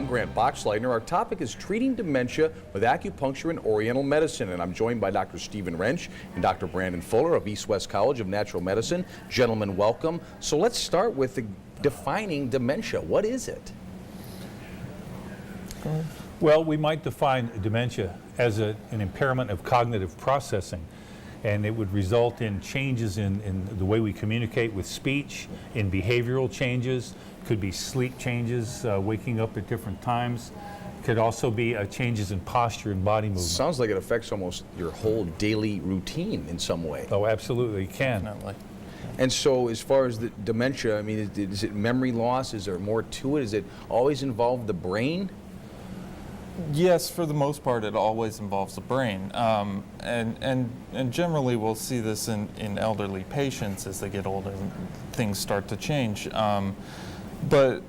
I'm Grant Boxleitner. Our topic is treating dementia with acupuncture and oriental medicine, and I'm joined by Dr. Stephen Wrench and Dr. Brandon Fuller of East West College of Natural Medicine. Gentlemen, welcome. So let's start with defining dementia. What is it? Well, we might define dementia as an impairment of cognitive processing, and it would result in changes in the way we communicate with speech, in behavioral changes, could be sleep changes, waking up at different times, could also be changes in posture and body movement. Sounds like it affects almost your whole daily routine in some way. Oh, absolutely, it can. Definitely. And so as far as the dementia, I mean, is it memory loss? Is there more to it? Is it always involve the brain? Yes, for the most part, it always involves the brain, and generally we'll see this in elderly patients as they get older. Things start to change, but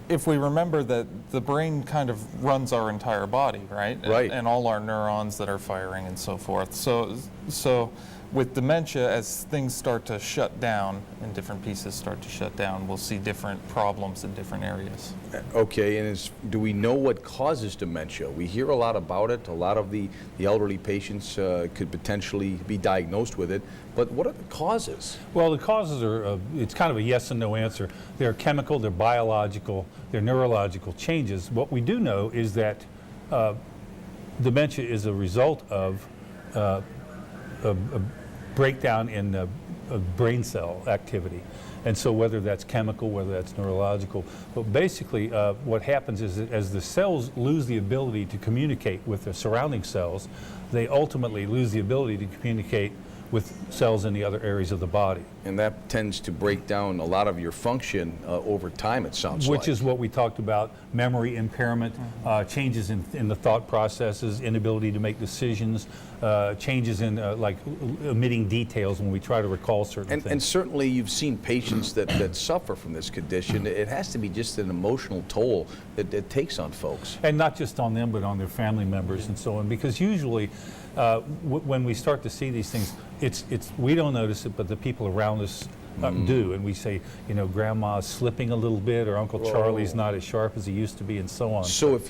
if we remember that the brain kind of runs our entire body, right? Right. And all our neurons that are firing and so forth. So with dementia, as things start to shut down and different pieces start to shut down, we'll see different problems in different areas. Okay, and do we know what causes dementia? We hear a lot about it. A lot of the elderly patients could potentially be diagnosed with it, but what are the causes? Well, the causes are, it's kind of a yes and no answer. They're chemical, they're biological, they're neurological changes. What we do know is that dementia is a result of a breakdown in brain cell activity. And so whether that's chemical, whether that's neurological, but basically what happens is that as the cells lose the ability to communicate with the surrounding cells, they ultimately lose the ability to communicate with cells in the other areas of the body. And that tends to break down a lot of your function over time, it sounds like. Which is what we talked about, memory impairment, changes in the thought processes, inability to make decisions, changes in like omitting details when we try to recall certain things. And certainly you've seen patients that suffer from this condition. It has to be just an emotional toll that it takes on folks. And not just on them, but on their family members and so on. Because usually when we start to see these things, we don't notice it, but the people around us do, and we say, you know, Grandma's slipping a little bit, or Uncle Charlie's not as sharp as he used to be, and so on. So if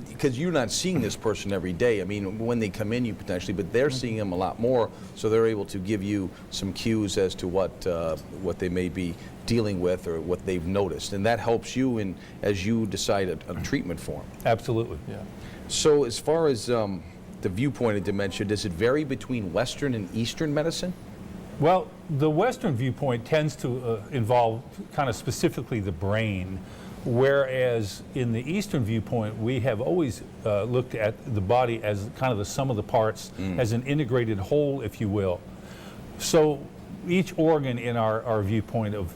because you're not seeing this person every day, I mean, when they come in, you potentially, but they're seeing them a lot more, so they're able to give you some cues as to what they may be dealing with or what they've noticed, and that helps you as you decide a treatment for them. Absolutely. Yeah. So as far as the viewpoint of dementia, does it vary between Western and Eastern medicine? Well, the Western viewpoint tends to involve kind of specifically the brain, whereas in the Eastern viewpoint, we have always looked at the body as kind of the sum of the parts, as an integrated whole, if you will. So each organ in our viewpoint of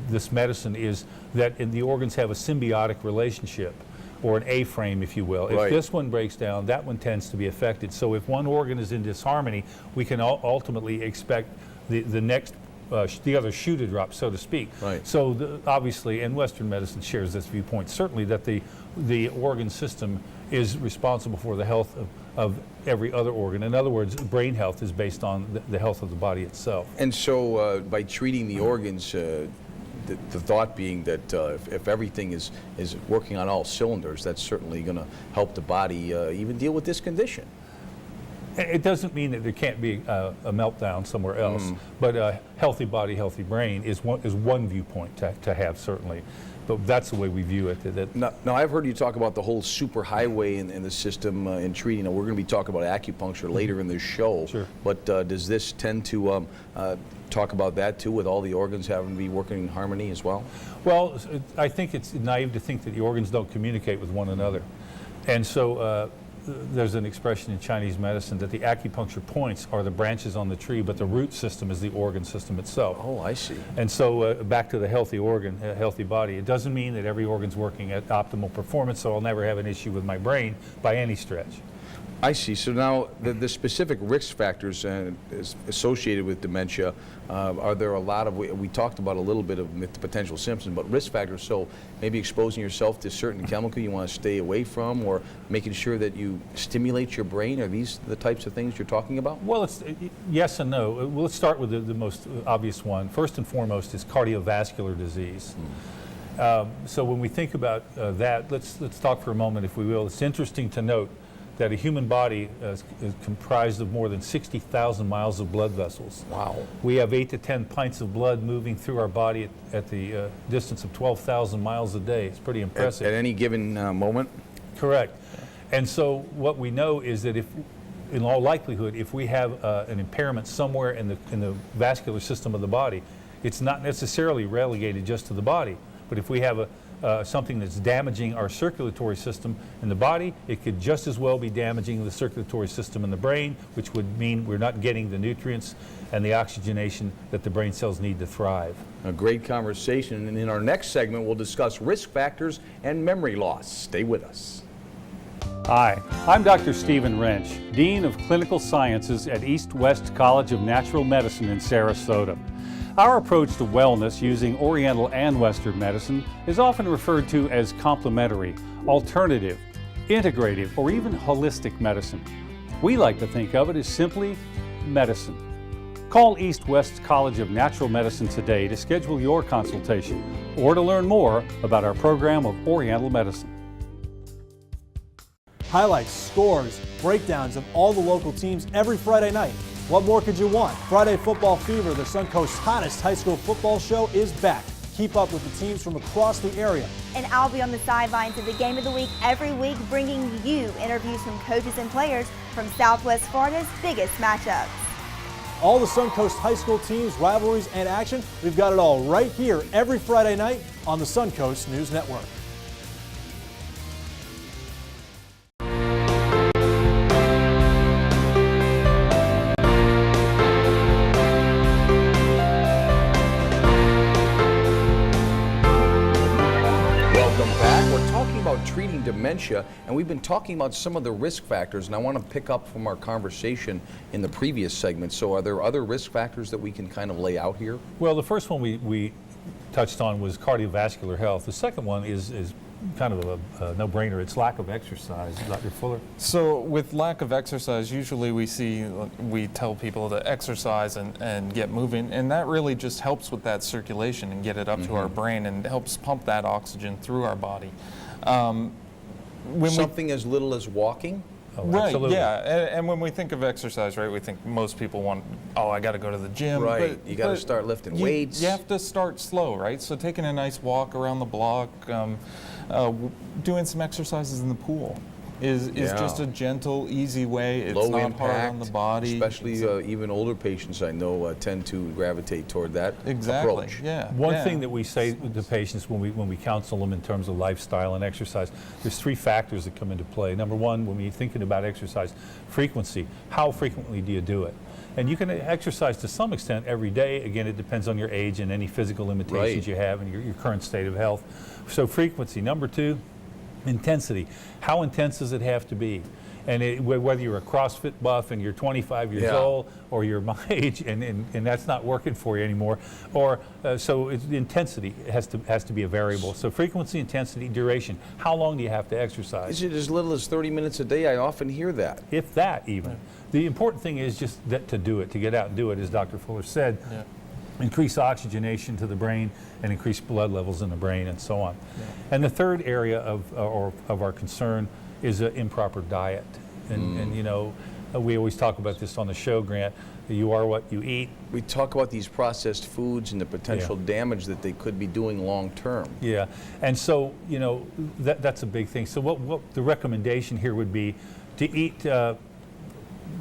this medicine is that the organs have a symbiotic relationship, or an A-frame, if you will. Right. If this one breaks down, that one tends to be affected. So if one organ is in disharmony, we can ultimately expect the next, the other shoe to drop, so to speak. Right. So obviously, and Western medicine shares this viewpoint, certainly that the organ system is responsible for the health of every other organ. In other words, brain health is based on the health of the body itself. And so by treating the organs, the thought being that if everything is working on all cylinders, that's certainly going to help the body even deal with this condition. It doesn't mean that there can't be a meltdown somewhere else, but a healthy body, healthy brain is one viewpoint to have, certainly. But that's the way we view it. Now, I've heard you talk about the whole superhighway in the system in treating. We're going to be talking about acupuncture later in this show. Sure. But does this tend to talk about that too, with all the organs having to be working in harmony as well? Well, I think it's naive to think that the organs don't communicate with one another. And so there's an expression in Chinese medicine that the acupuncture points are the branches on the tree, but the root system is the organ system itself. Oh, I see. And so back to the healthy organ, healthy body, it doesn't mean that every organ's working at optimal performance, so I'll never have an issue with my brain by any stretch. I see. So now the specific risk factors associated with dementia, are there a lot of, we talked about a little bit of the potential symptoms, but risk factors, so maybe exposing yourself to certain chemical you want to stay away from, or making sure that you stimulate your brain? Are these the types of things you're talking about? Well, it's yes and no. Let's start with the most obvious one. First and foremost is cardiovascular disease. So when we think about that, let's talk for a moment, if we will. It's interesting to note that a human body is comprised of more than 60,000 miles of blood vessels. Wow. We have 8 to 10 pints of blood moving through our body at the distance of 12,000 miles a day. It's pretty impressive. At any given moment? Correct. And so what we know is that if, in all likelihood, if we have an impairment somewhere in the vascular system of the body, it's not necessarily relegated just to the body. But if we have something that's damaging our circulatory system in the body, it could just as well be damaging the circulatory system in the brain, which would mean we're not getting the nutrients and the oxygenation that the brain cells need to thrive. A great conversation. And in our next segment, we'll discuss risk factors and memory loss. Stay with us. Hi, I'm Dr. Stephen Wrench, Dean of Clinical Sciences at East West College of Natural Medicine in Sarasota. Our approach to wellness using Oriental and Western medicine is often referred to as complementary, alternative, integrative, or even holistic medicine. We like to think of it as simply medicine. Call East West College of Natural Medicine today to schedule your consultation or to learn more about our program of Oriental Medicine. Highlights, scores, breakdowns of all the local teams every Friday night. What more could you want? Friday Football Fever, the Suncoast's hottest high school football show, is back. Keep up with the teams from across the area. And I'll be on the sidelines of the Game of the Week every week, bringing you interviews from coaches and players from Southwest Florida's biggest matchups. All the Suncoast high school teams, rivalries, and action, we've got it all right here every Friday night on the Suncoast News Network. Treating dementia, and we've been talking about some of the risk factors, and I want to pick up from our conversation in the previous segment. So are there other risk factors that we can kind of lay out here? Well, the first one we touched on was cardiovascular health. The second one is kind of a no-brainer. It's lack of exercise. Dr. Fuller? So with lack of exercise, usually we tell people to exercise and get moving, and that really just helps with that circulation and get it up to our brain and helps pump that oxygen through our body. Something as little as walking? Oh, right, absolutely. yeah, and when we think of exercise, right, we think most people want, oh, I got to go to the gym. Right, you got to start lifting weights. You have to start slow, right? So taking a nice walk around the block, doing some exercises in the pool is just a gentle, easy way. It's low not impact, hard on the body. Especially even older patients I know tend to gravitate toward that approach. Yeah. One thing that we say to patients when we counsel them in terms of lifestyle and exercise, there's 3 factors that come into play. Number one, when you're thinking about exercise, frequency. How frequently do you do it? And you can exercise to some extent every day. Again, it depends on your age and any physical limitations you have and your current state of health. So frequency. Number 2, intensity. How intense does it have to be? And whether you're a CrossFit buff and you're 25 years old, or you're my age and that's not working for you anymore, or so intensity has to be a variable. So frequency, intensity, duration. How long do you have to exercise? Is it as little as 30 minutes a day? I often hear that. If that even. The important thing is just to do it, to get out and do it, as Dr. Fuller said. Yeah. Increase oxygenation to the brain and increase blood levels in the brain and so on. And the third area of our concern is an improper diet. And you know, we always talk about this on the show, Grant. You are what you eat. We talk about these processed foods and the potential damage that they could be doing long term. Yeah, and so, you know, that's a big thing. So what the recommendation here would be to eat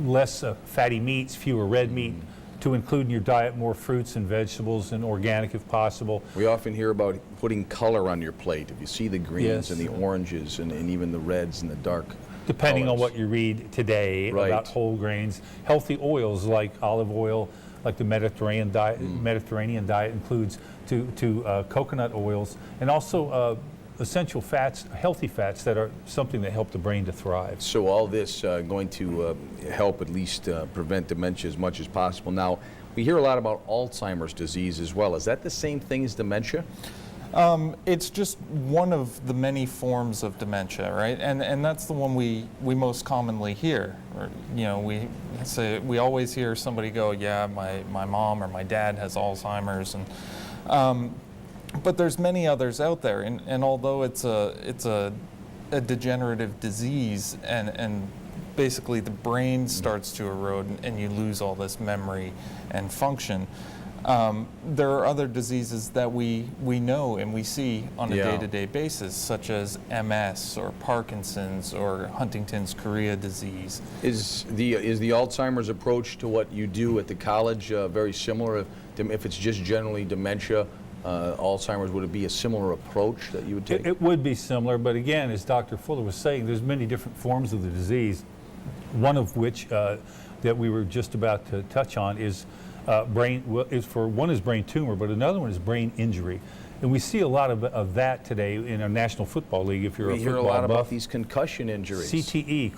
less fatty meats, fewer red meat, to include in your diet more fruits and vegetables and organic if possible. We often hear about putting color on your plate. If you see the greens and the oranges and even the reds and the dark Depending colors. on what you read today about whole grains. Healthy oils like olive oil, like the Mediterranean diet includes to coconut oils, and also essential fats, healthy fats that are something that help the brain to thrive. So all this going to help at least prevent dementia as much as possible. Now, we hear a lot about Alzheimer's disease as well. Is that the same thing as dementia? It's just one of the many forms of dementia, right? And that's the one we most commonly hear. Or, you know, we always hear somebody go, yeah, my mom or my dad has Alzheimer's, But there's many others out there, and although it's a degenerative disease, and basically the brain starts to erode and you lose all this memory and function, there are other diseases that we know and we see on a day-to-day basis, such as MS or Parkinson's or Huntington's chorea disease. Is the Alzheimer's approach to what you do at the college very similar? If it's just generally dementia, Alzheimer's, would it be a similar approach that you would take? It would be similar, but again, as Dr. Fuller was saying, there's many different forms of the disease, one of which that we were just about to touch on is one is brain tumor, but another one is brain injury. And we see a lot of that today in our National Football League. If you're We a hear a football lot buff. about these concussion injuries. CTE,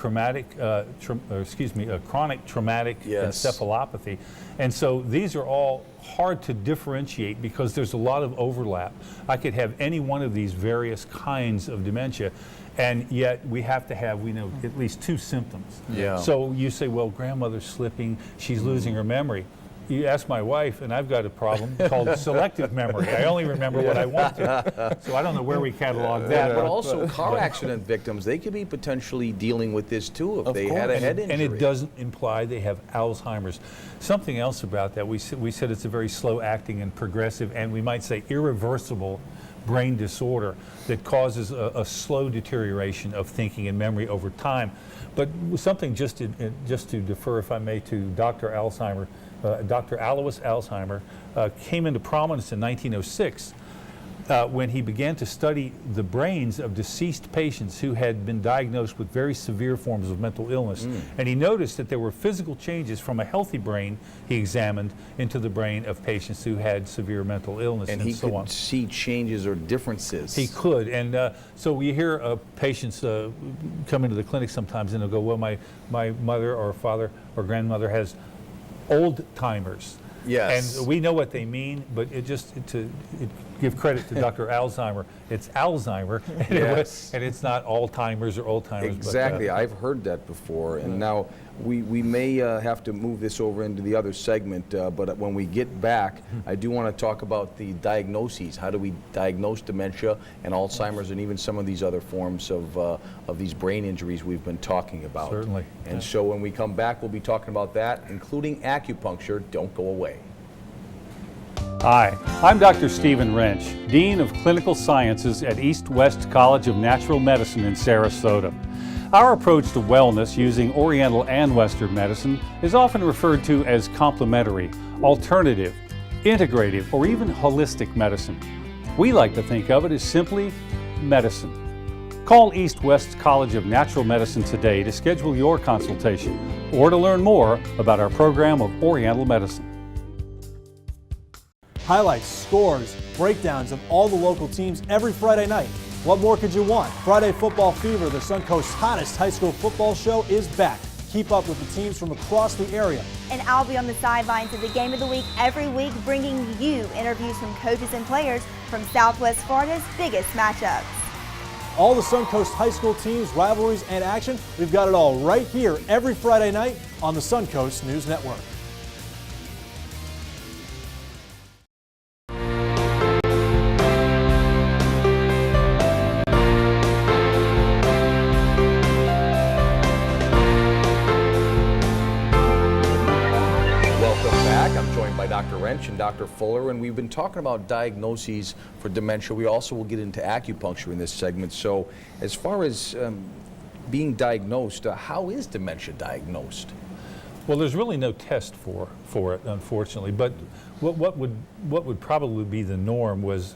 chronic traumatic Yes. encephalopathy. And so these are all hard to differentiate because there's a lot of overlap. I could have any one of these various kinds of dementia, and yet we have to have, we know, at least two symptoms. Yeah. So you say, well, grandmother's slipping, she's losing her memory. You ask my wife, and I've got a problem called selective memory. I only remember what I want to. So I don't know where we catalog that. But also car accident victims, they could be potentially dealing with this too if Of they had a course. head injury. And it doesn't imply they have Alzheimer's. Something else about that, we said it's a very slow acting and progressive, and we might say irreversible brain disorder that causes a slow deterioration of thinking and memory over time. But something just to defer, if I may, to Dr. Alzheimer, Dr. Alois Alzheimer came into prominence in 1906 when he began to study the brains of deceased patients who had been diagnosed with very severe forms of mental illness. And he noticed that there were physical changes from a healthy brain he examined into the brain of patients who had severe mental illness And and he so could on. see changes or differences. He could, and so we hear patients come into the clinic sometimes and they'll go, well, my mother or father or grandmother has old timers. Yes. And we know what they mean, but give credit to Dr. Alzheimer. It's Alzheimer, Yes. and it's not Alzheimer's or old timers. Exactly. I've heard that before. And now we may have to move this over into the other segment, but when we get back, I do want to talk about the diagnoses. How do we diagnose dementia and Alzheimer's and even some of these other forms of these brain injuries we've been talking about? Certainly. And so when we come back, we'll be talking about that, including acupuncture. Don't go away. Hi, I'm Dr. Stephen Wrench, Dean of Clinical Sciences at East West College of Natural Medicine in Sarasota. Our approach to wellness using Oriental and Western medicine is often referred to as complementary, alternative, integrative, or even holistic medicine. We like to think of it as simply medicine. Call East West College of Natural Medicine today to schedule your consultation or to learn more about our program of Oriental Medicine. Highlights, scores, breakdowns of all the local teams every Friday night. What more could you want? Friday Football Fever, the Suncoast's hottest high school football show, is back. Keep up with the teams from across the area. And I'll be on the sidelines of the game of the week every week, bringing you interviews from coaches and players from Southwest Florida's biggest matchups. All the Suncoast high school teams, rivalries, and action, we've got it all right here every Friday night on the Suncoast News Network. Dr. Wrench and Dr. Fuller, and we've been talking about diagnoses for dementia. We also will get into acupuncture in this segment. So as far as being diagnosed, how is dementia diagnosed? Well, there's really no test for it, unfortunately, but what would probably be the norm was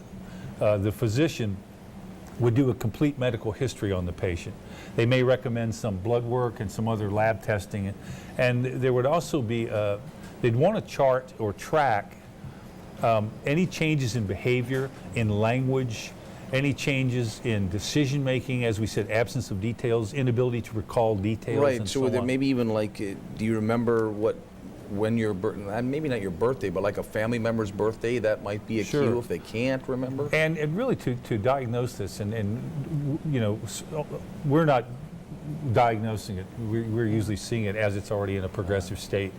the physician would do a complete medical history on the patient. They may recommend some blood work and some other lab testing, and there would also be they'd want to chart or track any changes in behavior, in language, any changes in decision making, as we said, absence of details, inability to recall details, Right. and So so there on. maybe even like, do you remember when your maybe not your birthday, but like a family member's birthday, that might be a Sure. cue if they can't remember. And really to diagnose this, and you know, we're not diagnosing it. We're usually seeing it as it's already in a progressive state.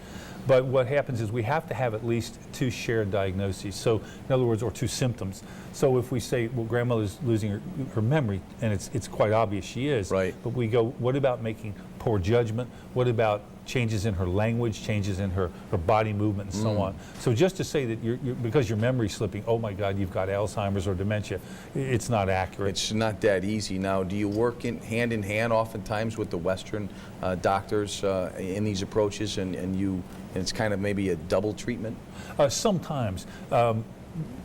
But what happens is we have to have at least 2 shared diagnoses. So, in other words, or 2 symptoms. So if we say, well, grandmother's losing her memory, and it's quite obvious she is. Right. But we go, what about making poor judgment? What about changes in her language, changes in her body movement, and so on? So just to say that you're because your memory's slipping, oh my God, you've got Alzheimer's or dementia, it's not accurate. It's not that easy. Now, do you work in hand oftentimes with the Western doctors in these approaches, and it's kind of maybe a double treatment? Sometimes.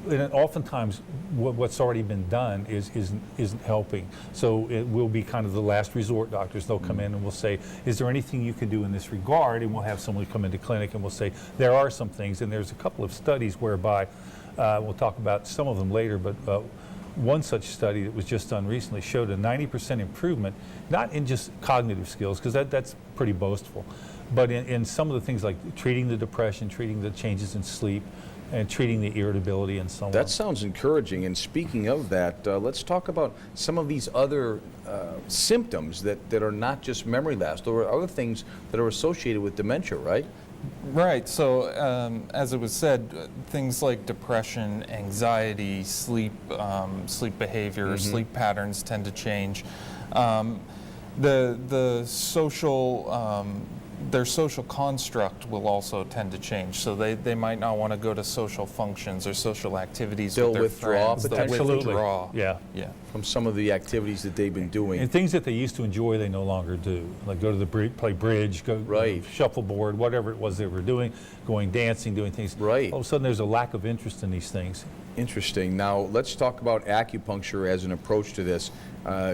And oftentimes, what's already been done isn't helping. So it will be kind of the last resort. Doctors, they'll come in and we'll say, is there anything you can do in this regard? And we'll have someone come into clinic and we'll say, there are some things. And there's a couple of studies whereby, we'll talk about some of them later, but one such study that was just done recently showed a 90% improvement, not in just cognitive skills, because that's pretty boastful, but in some of the things like treating the depression, treating the changes in sleep, and treating the irritability and so on. That sounds encouraging. And speaking of that, let's talk about some of these other symptoms that are not just memory loss. There are other things that are associated with dementia, right? Right. So, as it was said, things like depression, anxiety, sleep behavior, sleep patterns tend to change. The social their social construct will also tend to change. So they might not want to go to social functions or social activities They'll with their withdraw friends. They'll potentially? withdraw. Yeah. Yeah. From some of the activities that they've been doing. And things that they used to enjoy, they no longer do. Like go to the play bridge, go Right. shuffleboard, whatever it was they were doing, going dancing, doing things. Right. All of a sudden, there's a lack of interest in these things. Interesting. Now, let's talk about acupuncture as an approach to this.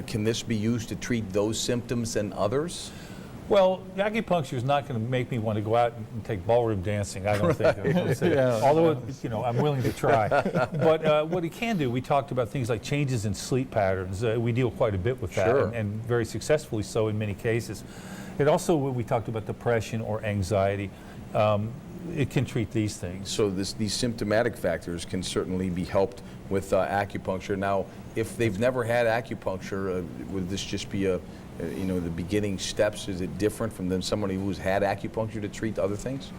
Can this be used to treat those symptoms and others? Well, acupuncture is not going to make me want to go out and take ballroom dancing. I don't think. Yeah. Although, I'm willing to try. But what it can do, we talked about things like changes in sleep patterns. We deal quite a bit with that, Sure. and very successfully so in many cases. It also, when we talked about depression or anxiety, it can treat these things. So these symptomatic factors can certainly be helped with acupuncture. Now, if they've never had acupuncture, would this just be the beginning steps? Is it different from somebody who's had acupuncture to treat other things?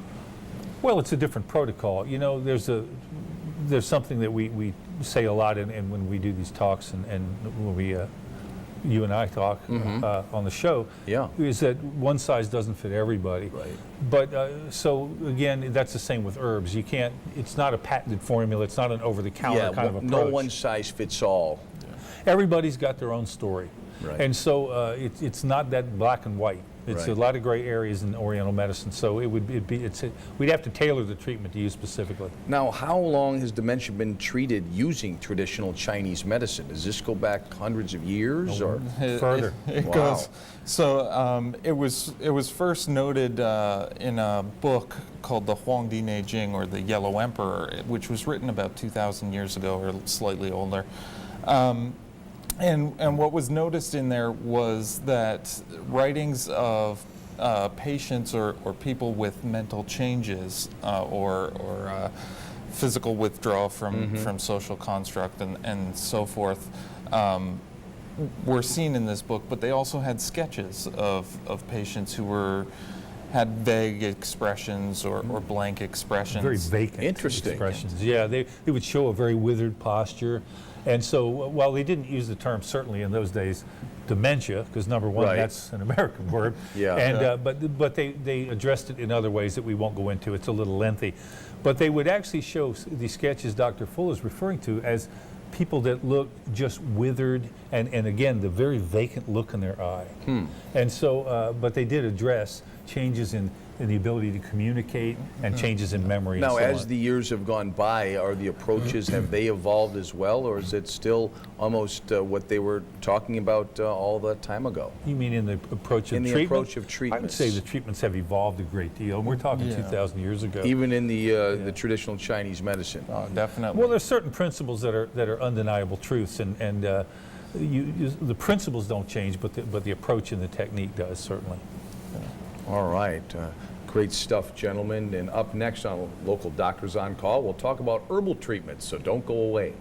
Well, it's a different protocol. There's something that we say a lot, and when we do these talks, and when we you and I talk on the show, Yeah. is that one size doesn't fit everybody. Right. But so again, that's the same with herbs. You can't. It's not a patented formula. It's not an over-the-counter kind of approach. No one size fits all. Everybody's got their own story. Right. And so it's not that black and white. It's Right. a lot of gray areas in Oriental medicine. So we'd have to tailor the treatment to you specifically. Now, how long has dementia been treated using traditional Chinese medicine? Does this go back hundreds of years, or? Further. It Wow. goes. So it was first noted in a book called the Huangdi Neijing, or the Yellow Emperor, which was written about 2,000 years ago, or slightly older. And what was noticed in there was that writings of patients or people with mental changes or physical withdrawal from social construct and so forth were seen in this book, but they also had sketches of patients who had vague expressions or blank expressions. Very vacant Interesting. expressions. Yeah, they would show a very withered posture. And so while they didn't use the term, certainly in those days, dementia, because number one, Right. that's an American word. Yeah. And Yeah. but they addressed it in other ways that we won't go into. It's a little lengthy. But they would actually show these sketches Dr. Full is referring to as people that look just withered, and again, the very vacant look in their eye. And so, but they did address changes in the ability to communicate and changes in memory. Now, and so as on. the years have gone by, are the approaches, have they evolved as well, or is it still almost what they were talking about all that time ago? You mean in the approach of In the treatment? approach of I would treatments. say the treatments have evolved a great deal. We're talking Yeah. 2,000 years ago. Even in the traditional Chinese medicine? Definitely. Well, there's certain principles that are undeniable truths, and the principles don't change, but the approach and the technique does, certainly. All right. Great stuff, gentlemen. And up next on Local Doctors on Call, we'll talk about herbal treatments, so don't go away.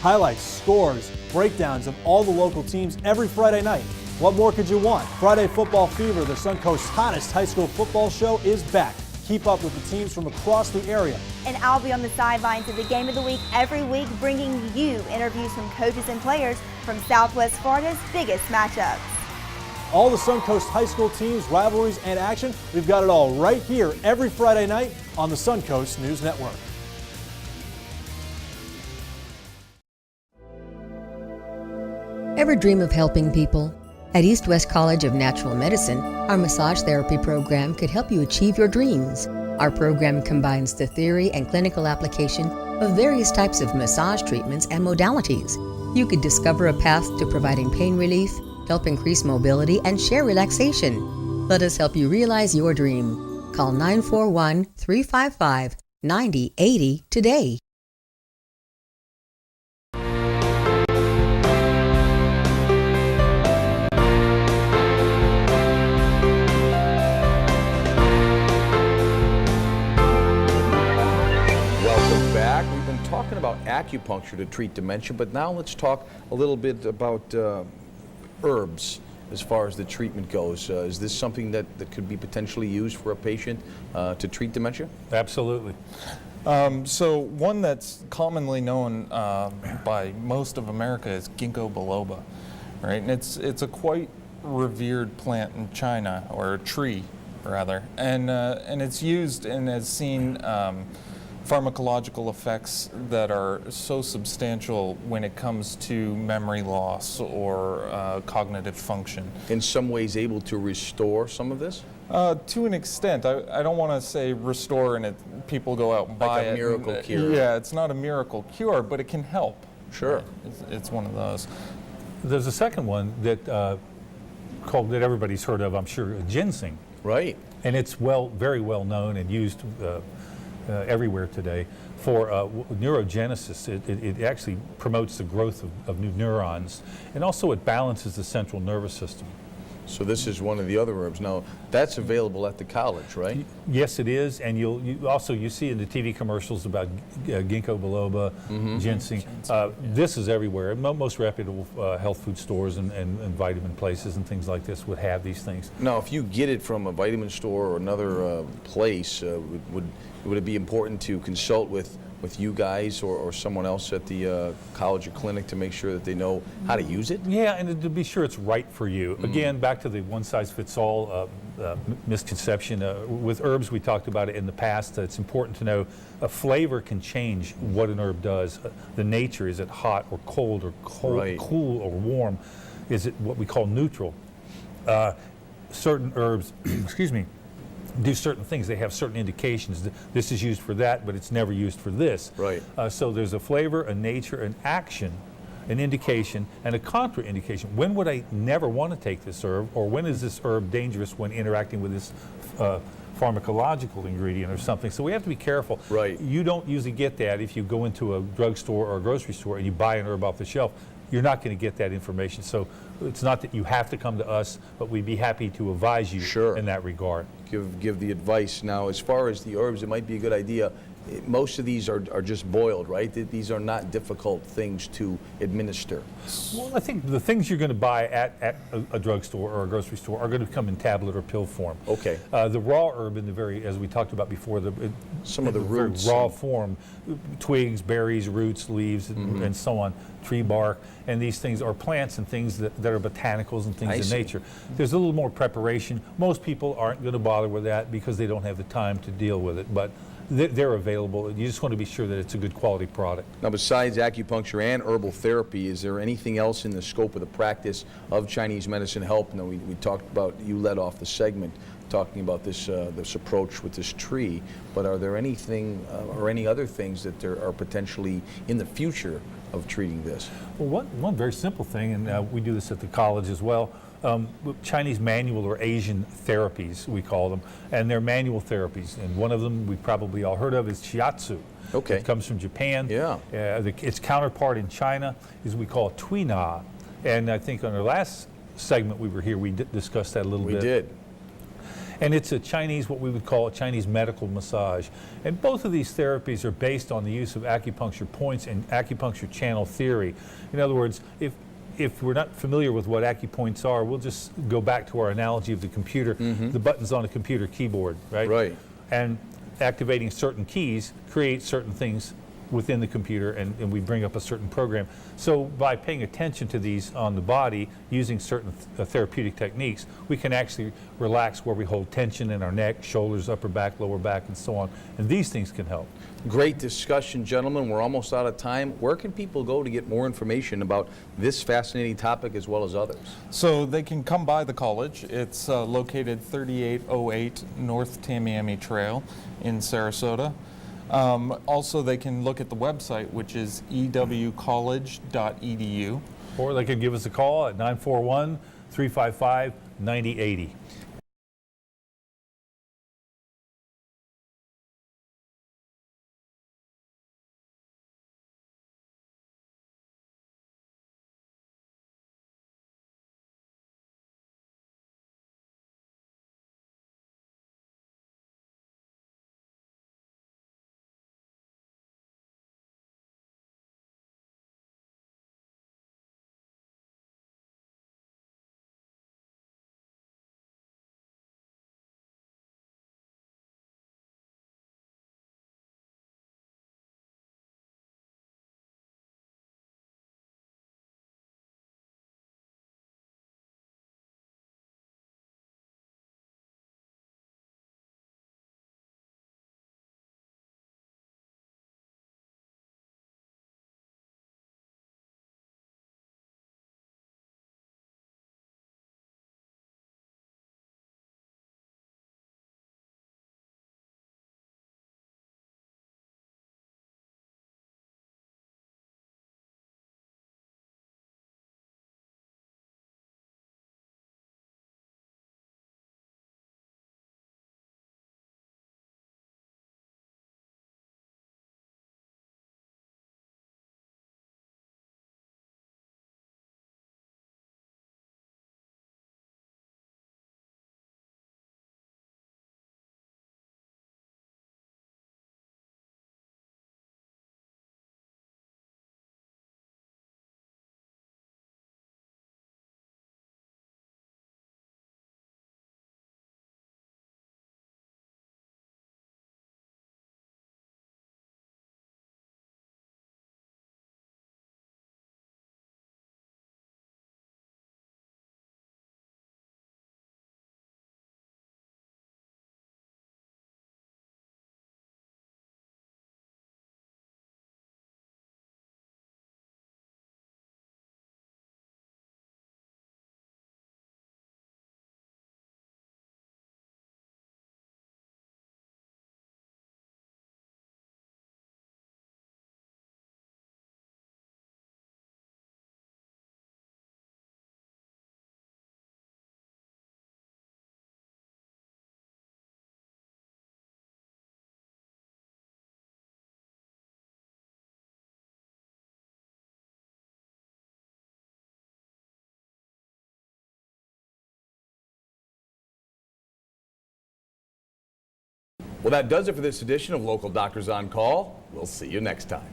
Highlights, scores, breakdowns of all the local teams every Friday night. What more could you want? Friday Football Fever, the Suncoast's hottest high school football show, is back. Keep up with the teams from across the area. And I'll be on the sidelines of the game of the week every week, bringing you interviews from coaches and players from Southwest Florida's biggest matchups. All the Suncoast high school teams, rivalries, and action, we've got it all right here every Friday night on the Suncoast News Network. Ever dream of helping people? At East West College of Natural Medicine, our massage therapy program could help you achieve your dreams. Our program combines the theory and clinical application of various types of massage treatments and modalities. You could discover a path to providing pain relief, help increase mobility, and share relaxation. Let us help you realize your dream. Call 941-355-9080 today. Talking about acupuncture to treat dementia, but now let's talk a little bit about herbs as far as the treatment goes. Is this something that could be potentially used for a patient to treat dementia? Absolutely. So one that's commonly known by most of America is ginkgo biloba, right? And it's a quite revered plant in China, or a tree rather, and it's used and has seen pharmacological effects that are so substantial when it comes to memory loss or cognitive function. In some ways able to restore some of this? To an extent. I don't want to say restore and people go out and buy it. Like a miracle cure. Yeah, it's not a miracle cure, but it can help. Sure. It's one of those. There's a second one that called, that everybody's heard of, I'm sure, ginseng. Right. And it's very well known and used everywhere today for neurogenesis. It actually promotes the growth of new neurons, and also it balances the central nervous system. So this is one of the other herbs. Now, that's available at the college, right? Yes, it is, and you see in the TV commercials about ginkgo biloba, ginseng. This is everywhere. Most reputable health food stores and vitamin places and things like this would have these things. Now, if you get it from a vitamin store or another place, would it be important to consult with you guys or someone else at the college or clinic to make sure that they know how to use it? Yeah, and to be sure it's right for you. Again, back to the one-size-fits-all misconception. With herbs, we talked about it in the past. It's important to know a flavor can change what an herb does. The nature, is it hot or cold or Right. cool or warm? Is it what we call neutral? Certain herbs, excuse me, do certain things. They have certain indications. This is used for that, but it's never used for this. Right. So there's a flavor, a nature, an action, an indication, and a contraindication. When would I never want to take this herb, or when is this herb dangerous when interacting with this pharmacological ingredient or something? So we have to be careful. Right. You don't usually get that if you go into a drugstore or a grocery store and you buy an herb off the shelf. You're not going to get that information. So it's not that you have to come to us, but we'd be happy to advise you Sure. in that regard. Give the advice. Now, as far as the herbs, it might be a good idea. Most of these are just boiled, right? These are not difficult things to administer. Well, I think the things you're going to buy at a drugstore or a grocery store are going to come in tablet or pill form. Okay. The raw herb in the as we talked about before, Some of the very roots raw and- form, twigs, berries, roots, leaves, and so on, tree bark, and these things are plants and things that are botanicals and things I in see. nature. There's a little more preparation. Most people aren't going to bother with that because they don't have the time to deal with it, but they're available. You just want to be sure that it's a good quality product. Now, besides acupuncture and herbal therapy, is there anything else in the scope of the practice of Chinese medicine help? Now, we talked about, you led off the segment talking about this approach with this tree, but are there anything or any other things that there are potentially in the future of treating this? Well, one very simple thing, and we do this at the college as well, Chinese manual or Asian therapies, we call them, and they're manual therapies. And one of them we probably all heard of is shiatsu. Okay. It comes from Japan. Yeah. Its counterpart in China is we call tui na. And I think on our last segment we were here, we discussed that a little bit. We did. And it's a Chinese, what we would call a Chinese medical massage. And both of these therapies are based on the use of acupuncture points and acupuncture channel theory. In other words, if if we're not familiar with what acupoints are, we'll just go back to our analogy of the computer, the buttons on a computer keyboard, right? Right. And activating certain keys creates certain things within the computer, and we bring up a certain program. So by paying attention to these on the body, using certain therapeutic techniques, we can actually relax where we hold tension in our neck, shoulders, upper back, lower back, and so on. And these things can help. Great discussion, gentlemen. We're almost out of time. Where can people go to get more information about this fascinating topic as well as others? So they can come by the college. It's located 3808 North Tamiami Trail in Sarasota. Also, they can look at the website, which is ewcollege.edu. Or they can give us a call at 941-355-9080. Well, that does it for this edition of Local Doctors on Call. We'll see you next time.